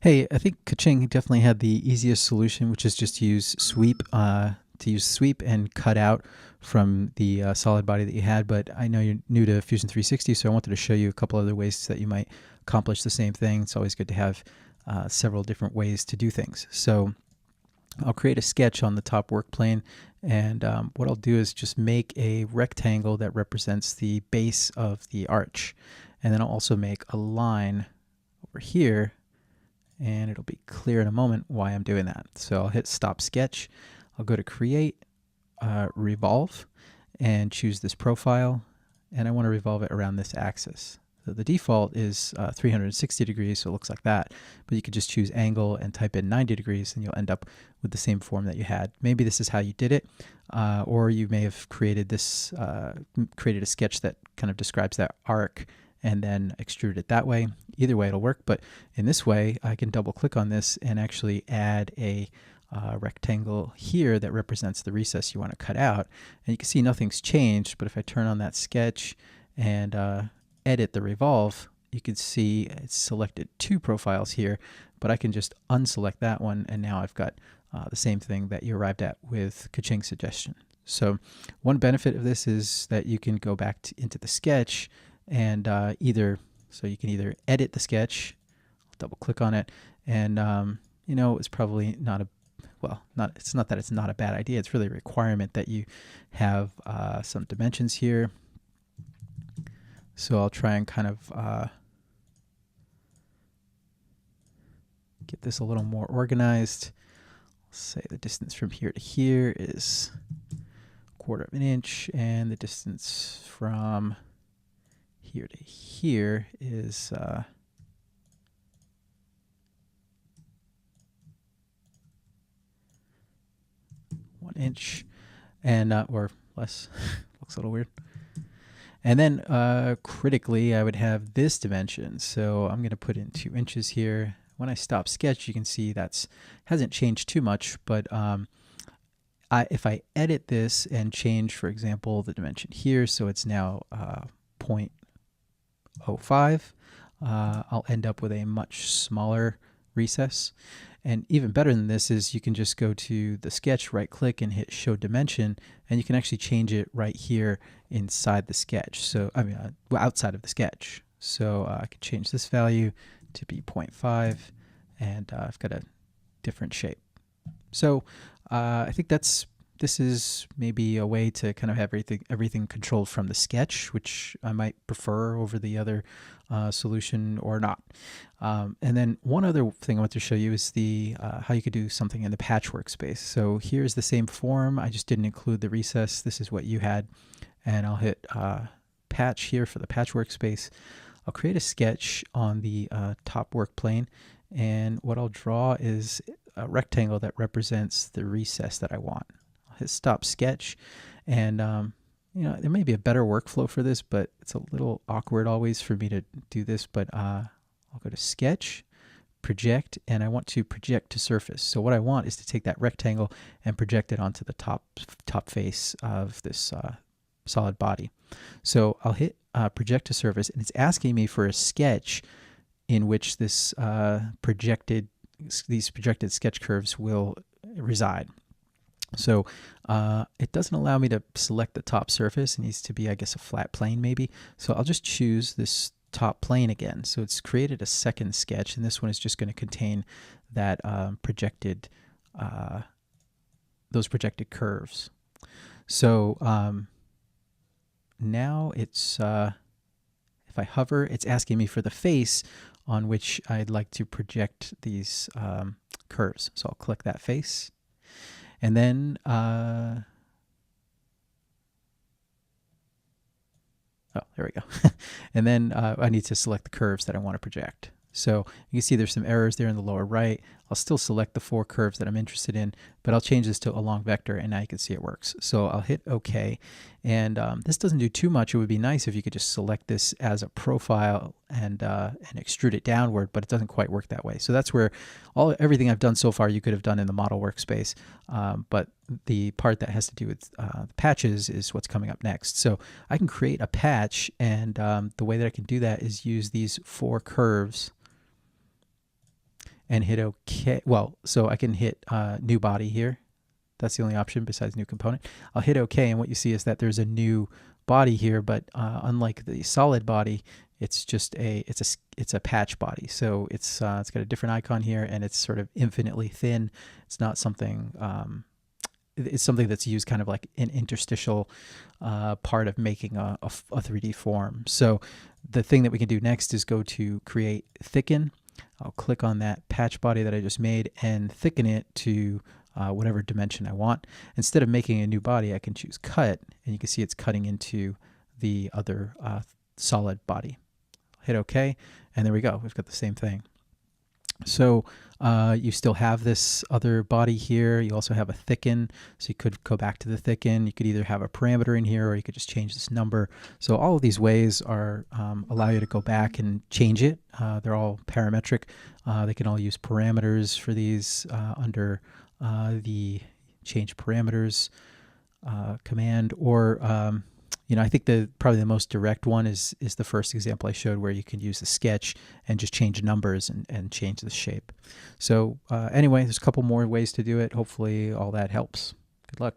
Hey, I think Kaching definitely had the easiest solution, which is just to use sweep, and cut out from the solid body that you had. But I know you're new to Fusion 360, so I wanted to show you a couple other ways that you might accomplish the same thing. It's always good to have several different ways to do things. So I'll create a sketch on the top work plane, and what I'll do is just make a rectangle that represents the base of the arch. And then I'll also make a line over here, and it'll be clear in a moment why I'm doing that. So I'll hit stop sketch. I'll go to create, revolve, and choose this profile, and I want to revolve it around this axis. So the default is 360 degrees, so it looks like that, but you could just choose angle and type in 90 degrees and you'll end up with the same form that you had. Maybe this is how you did it, or you may have created this, created a sketch that kind of describes that arc and then extrude it that way. Either way it'll work, but in this way I can double click on this and actually add a rectangle here that represents the recess you want to cut out. And you can see nothing's changed, but if I turn on that sketch and edit the revolve, you can see it's selected two profiles here, but I can just unselect that one, and now I've got the same thing that you arrived at with Kaching's suggestion. So one benefit of this is that you can go back into the sketch and you can either edit the sketch, double click on it, and it's probably not a it's not that it's not a bad idea. It's really a requirement that you have some dimensions here. So I'll try and kind of get this a little more organized. Say the distance from here to here is 1/4 of an inch, and the distance from here to here is 1 inch, and or less. Looks a little weird. And then critically, I would have this dimension. So I'm going to put in 2 inches here. When I stop sketch, you can see that's hasn't changed too much, but if I edit this and change, for example, the dimension here, so it's now 0.05, I'll end up with a much smaller recess. And even better than this is you can just go to the sketch, right click, and hit show dimension, and you can actually change it right here inside the sketch. So outside of the sketch. So I can change this value to be 0.5, and I've got a different shape. So I think this is maybe a way to kind of have everything controlled from the sketch, which I might prefer over the other solution or not. And then one other thing I want to show you is the how you could do something in the patch workspace. So here's the same form. I just didn't include the recess. This is what you had. And I'll hit patch here for the patch workspace. I'll create a sketch on the top work plane. And what I'll draw is a rectangle that represents the recess that I want. I'll hit stop sketch, and there may be a better workflow for this, but it's a little awkward always for me to do this. But I'll go to sketch, project, and I want to project to surface. So what I want is to take that rectangle and project it onto the top face of this solid body. So I'll hit project to surface, and it's asking me for a sketch in which these projected sketch curves will reside. So it doesn't allow me to select the top surface. It needs to be, I guess, a flat plane maybe. So I'll just choose this top plane again. So it's created a second sketch, and this one is just going to contain that those projected curves. So now it's if I hover, it's asking me for the face on which I'd like to project these curves. So I'll click that face, and then oh, there we go. And then I need to select the curves that I want to project. So you can see there's some errors there in the lower right. I'll still select the 4 curves that I'm interested in, but I'll change this to a long vector, and now you can see it works. So I'll hit OK, and this doesn't do too much. It would be nice if you could just select this as a profile and extrude it downward, but it doesn't quite work that way. So that's where everything I've done so far you could have done in the model workspace, but the part that has to do with the patches is what's coming up next. So I can create a patch, and the way that I can do that is use these 4 curves. and hit OK. Well, so I can hit new body here. That's the only option besides new component. I'll hit OK, and what you see is that there's a new body here, but unlike the solid body, it's just it's a patch body. So it's got a different icon here, and it's sort of infinitely thin. It's not something. It's something that's used kind of like an interstitial part of making a 3D form. So the thing that we can do next is go to create thicken. I'll click on that patch body that I just made and thicken it to whatever dimension I want. Instead of making a new body, I can choose cut, and you can see it's cutting into the other solid body. Hit OK, and there we go. We've got the same thing. So you still have this other body here. You also have a thicken, so you could go back to the thicken. You could either have a parameter in here, or you could just change this number. So all of these ways are allow you to go back and change it. They're all parametric. They can all use parameters for these under the change parameters command, or I think probably the most direct one is the first example I showed, where you can use the sketch and just change numbers and change the shape. So anyway, there's a couple more ways to do it. Hopefully all that helps. Good luck.